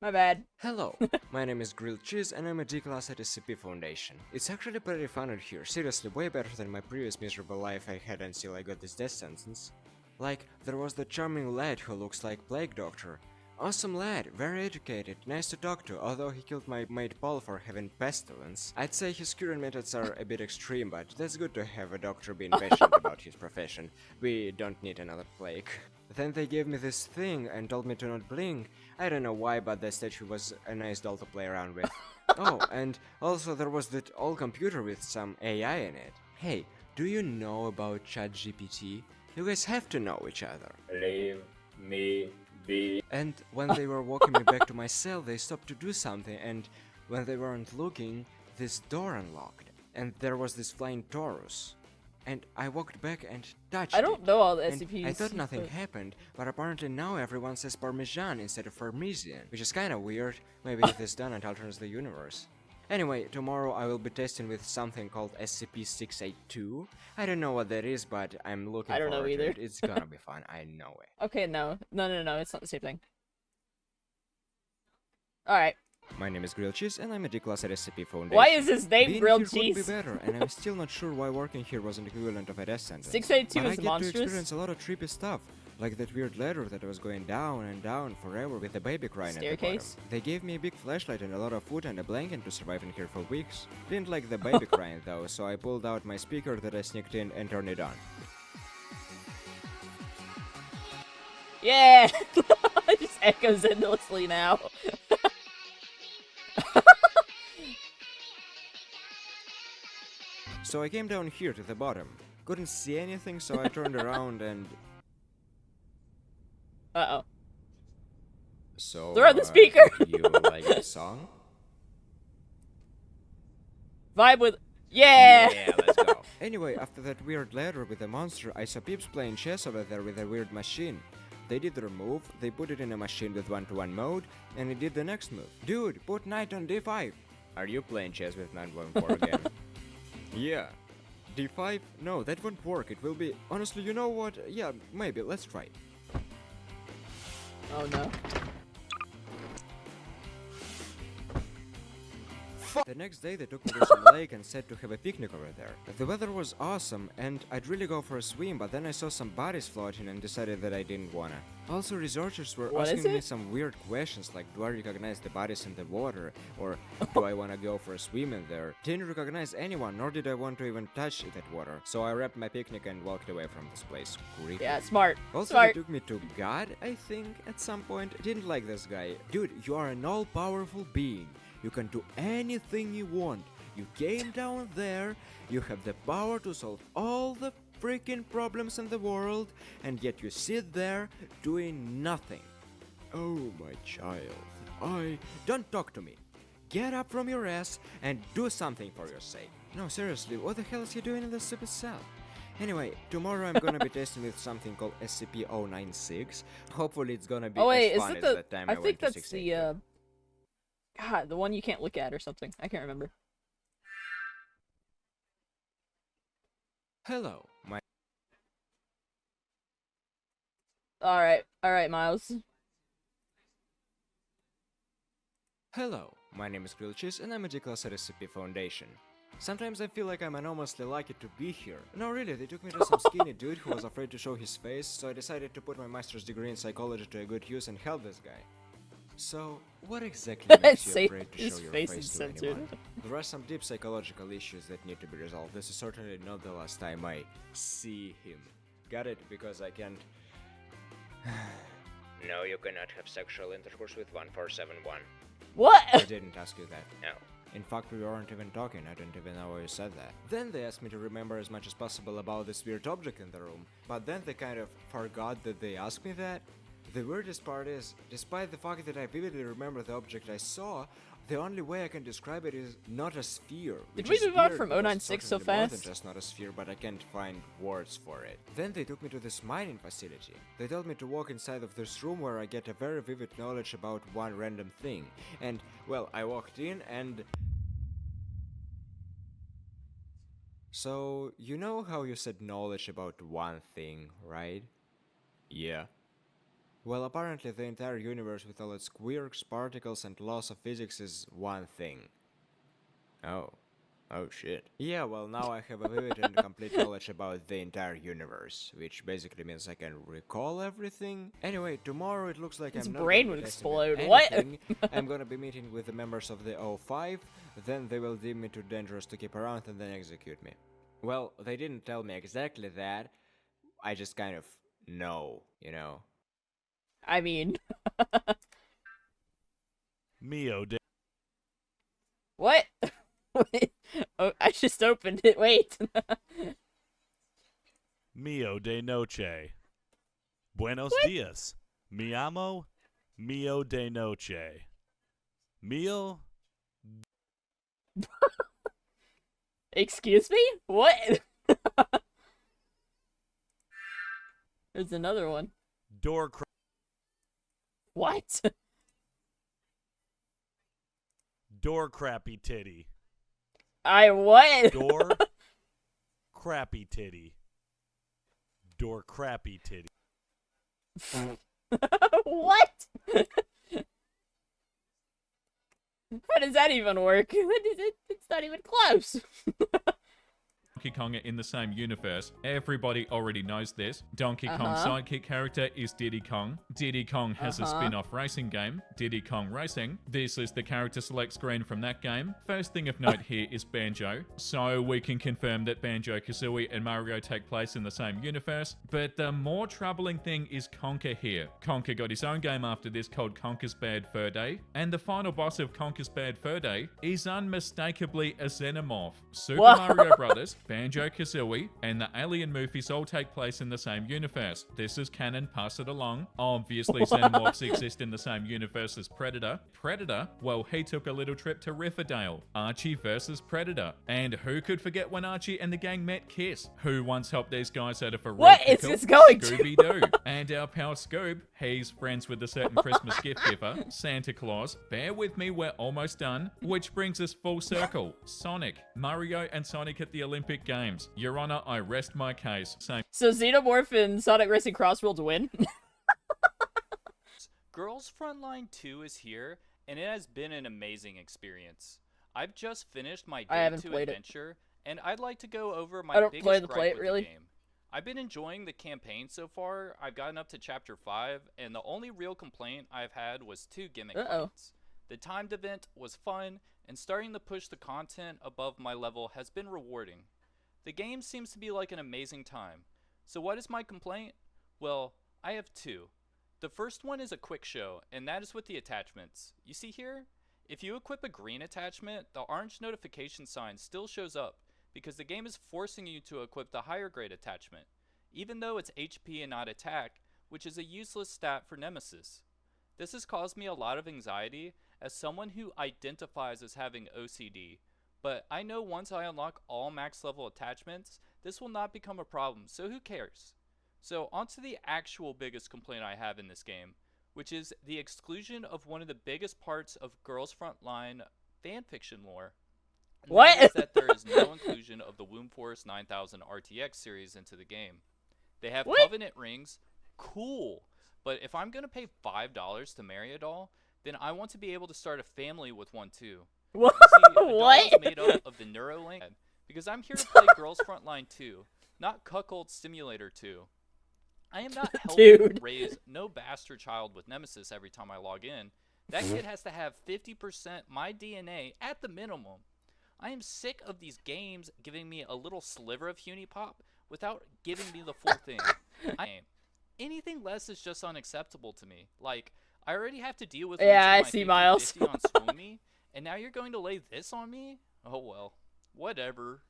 My bad. Hello, my name is Grilled Cheese and I'm a D-Class at SCP Foundation. It's actually pretty fun out here, seriously way better than my previous miserable life I had until I got this death sentence. Like, there was the charming lad who looks like Plague Doctor. Awesome lad, very educated, nice to talk to, although he killed my mate Paul for having pestilence. I'd say his current methods are a bit extreme, but that's good to have a doctor being passionate about his profession. We don't need another plague. Then they gave me this thing and told me to not blink. I don't know why, but the statue was a nice doll to play around with. Oh, and also there was that old computer with some AI in it. Hey, do you know about ChatGPT? You guys have to know each other. Leave me be. And when they were walking me back to my cell, they stopped to do something, and when they weren't looking, this door unlocked, and there was this flying Taurus. And I walked back and touched it. I don't know all the And SCPs. I thought nothing but- happened, but apparently now everyone says Parmesan instead of Parmesan, which is kinda weird. Maybe this done and alters the universe. Anyway, tomorrow I will be testing with something called SCP-682. I don't know what that is, but I'm looking I don't know forward to either. it. It's gonna be fun, I know it. Okay, no. No, it's not the same thing. Alright. My name is Grilled Cheese, and I'm a D-Class at SCP Foundation. Why is his name Being Grilled here would be Cheese? better, and I'm still not sure why working here was an equivalent of a death sentence. 682 But I is get monstrous? to experience a lot of trippy stuff, like that weird ladder that was going down and down forever with the baby crying at the Staircase? bottom. They gave me a big flashlight and a lot of food and a blanket to survive in here for weeks. Didn't like the baby crying though, so I pulled out my speaker that I sneaked in and turned it on. Yeah! It just echoes endlessly now. So I came down here to the bottom. Couldn't see anything, so I turned around and... Uh-oh. So, Throw the speaker! you like the song? Vibe with... Yeah! Let's go. Anyway, after that weird ladder with the monster, I saw peeps playing chess over there with a weird machine. They did their move, they put it in a machine with 1-to-1 mode, and it did the next move. Dude, put knight on d5! Are you playing chess with 914 again? Yeah. d5? No, that won't work, it will be... Honestly, you know what? Yeah, maybe, let's try. Oh no. The next day they took me to some lake and said to have a picnic over there. The weather was awesome and I'd really go for a swim, but then I saw some bodies floating and decided that I didn't wanna. Also, researchers were What is asking me it? some weird questions like, do I recognize the bodies in the water? Or do I wanna go for a swim in there? Didn't recognize anyone, nor did I want to even touch that water. So I wrapped my picnic and walked away from this place. Creepy. Yeah, smart. Also, Smart. they took me to God, I think, at some point. Didn't like this guy. Dude, you are an all-powerful being. You can do anything you want. You came down there, you have the power to solve all the freaking problems in the world, and yet you sit there doing nothing. Oh, my child. Don't talk to me. Get up from your ass and do something for your sake. No, seriously, what the hell is he doing in this stupid cell? Anyway, tomorrow I'm gonna be testing with something called SCP-096. Hopefully it's gonna be Oh wait, as is fun that as the... that time I went think to that's 682. the, God, the one you can't look at or something. I can't remember. Hello, my Alright, Miles. name is Grilled Cheese and I'm a D-Class at SCP Foundation. Sometimes I feel like I'm enormously lucky to be here. No, really, they took me to some skinny dude who was afraid to show his face, so I decided to put my master's degree in psychology to a good use and help this guy. So, what exactly makes you Say afraid to his show your face face is to censored. anyone? There are some deep psychological issues that need to be resolved. This is certainly not the last time I see him. Got it? Because I can't... No, you cannot have sexual intercourse with 1471. What? I didn't ask you that. No. In fact, we weren't even talking, I don't even know why you said that. Then they asked me to remember as much as possible about this weird object in the room, but then they kind of forgot that they asked me that. The weirdest part is, despite the fact that I vividly remember the object I saw, the only way I can describe it is not a sphere. Did which we is move on weird from because 096 it's so certainly more than fast? just not a sphere, but I can't find words for it. Then they took me to this mining facility. They told me to walk inside of this room where I get a very vivid knowledge about one random thing. And, well, I walked in and... So, you know how you said knowledge about one thing, right? Yeah. Well, apparently the entire universe with all its quirks, particles, and laws of physics is one thing. Oh. Oh shit. Yeah, well now I have a vivid and complete knowledge about the entire universe, which basically means I can recall everything. Anyway, tomorrow it looks like His I'm not brain gonna be would testing with explode. What? anything. I'm gonna be meeting with the members of the O5, then they will deem me too dangerous to keep around and then execute me. Well, they didn't tell me exactly that. I just kind of know, you know. I mean, Mio de what? Wait. Oh, I just opened it. Wait. Mio de noche. Buenos dias. Mi amo. Mio de noche. Mio. Excuse me? What? There's another one. Door What? door crappy titty. I what? Door crappy titty. Door crappy titty. What? How does that even work? It's not even close. Donkey Kong are in the same universe. Everybody already knows this. Donkey Kong's sidekick character is Diddy Kong. Diddy Kong has a spin-off racing game, Diddy Kong Racing. This is the character select screen from that game. First thing of note here is Banjo. So we can confirm that Banjo-Kazooie and Mario take place in the same universe. But the more troubling thing is Conker here. Conker got his own game after this called Conker's Bad Fur Day. And the final boss of Conker's Bad Fur Day is unmistakably a Xenomorph. Super Mario Brothers, Banjo-Kazooie, and the Alien movies all take place in the same universe. This is canon, pass it along. Obviously, Xenomorphs exist in the same universe as Predator. Predator, well, he took a little trip to Riverdale. Archie versus Predator. And who could forget when Archie and the gang met Kiss? Who once helped these guys out of a real What is pickle? this going to? Scooby-Doo. And our pal Scoob, he's friends with a certain Christmas gift giver, Santa Claus. Bear with me, we're almost done. Which brings us full circle. Sonic. Mario and Sonic at the Olympic Games. Your Honor, I rest my case. Same. So Xenomorph and Sonic Racing Cross Worlds win? Girls Frontline 2 is here, and it has been an amazing experience. I've just finished my I Day haven't 2 played it. adventure, and I'd like to go over my I don't biggest plan to gripe play it, with really. the game. I've been enjoying the campaign so far. I've gotten up to Chapter 5, and the only real complaint I've had was 2 gimmick fights. The timed event was fun, and starting to push the content above my level has been rewarding. The game seems to be like an amazing time. So what is my complaint? Well, I have 2. The first one is a quick show, and that is with the attachments. You see here? If you equip a green attachment, the orange notification sign still shows up, because the game is forcing you to equip the higher grade attachment, even though it's HP and not attack, which is a useless stat for Nemesis. This has caused me a lot of anxiety as someone who identifies as having OCD, but I know once I unlock all max level attachments, this will not become a problem, so who cares? So onto the actual biggest complaint I have in this game, which is the exclusion of one of the biggest parts of Girls Frontline fanfiction lore. And What? that is that there is no inclusion of the Womb Force 9000 RTX series into the game. They have What? Covenant rings, cool, but if I'm going to pay $5 to marry a doll, then I want to be able to start a family with one too. What? You see, a doll is What? made up of the Neuralink, because I'm here to play Girls Frontline 2, not Cuckold Simulator 2. I am not helping Dude. raise no bastard child with Nemesis every time I log in. That kid has to have 50% my DNA at the minimum. I am sick of these games giving me a little sliver of Hunipop without giving me the full thing. Anything less is just unacceptable to me. Like, I already have to deal with Yeah, losing I see, my Miles. 50-50 on Swoomy, and now you're going to lay this on me? Oh well, whatever.